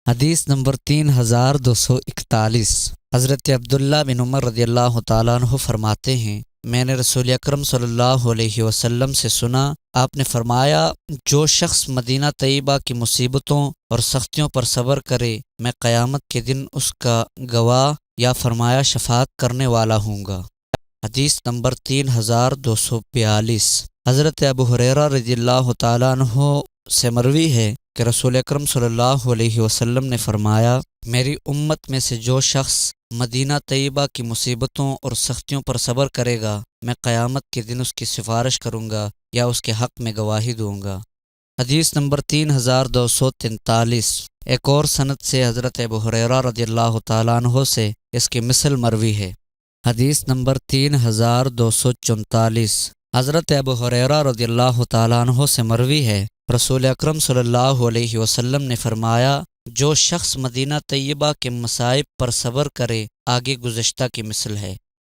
حدیث نمبر 3241۔ حضرت عبداللہ بن عمر رضی اللہ تعالیٰ عنہ فرماتے ہیں، میں نے رسول اکرم صلی اللہ علیہ وسلم سے سنا، آپ نے فرمایا، جو شخص مدینہ طیبہ کی مصیبتوں اور سختیوں پر صبر کرے، میں قیامت کے دن اس کا گواہ یا فرمایا شفاعت کرنے والا ہوں گا۔ حدیث نمبر 3242۔ حضرت ابو ہریرہ رضی اللہ تعالیٰ عنہ سے مروی ہے کہ رسول اکرم صلی اللہ علیہ وسلم نے فرمایا، میری امت میں سے جو شخص مدینہ طیبہ کی مصیبتوں اور سختیوں پر صبر کرے گا، میں قیامت کے دن اس کی سفارش کروں گا یا اس کے حق میں گواہی دوں گا۔ حدیث نمبر 3243۔ ایک اور سند سے حضرت ابو ہریرہ رضی اللہ تعالیٰ عنہ سے اس کی مثل مروی ہے۔ حدیث نمبر 3244۔ حضرت ابو ہریرہ رضی اللہ تعالیٰ عنہ سے مروی ہے، رسول اکرم صلی اللہ علیہ وسلم نے فرمایا، جو شخص مدینہ طیبہ کے مصائب پر صبر کرے، آگے گزشتہ کی مثل ہے۔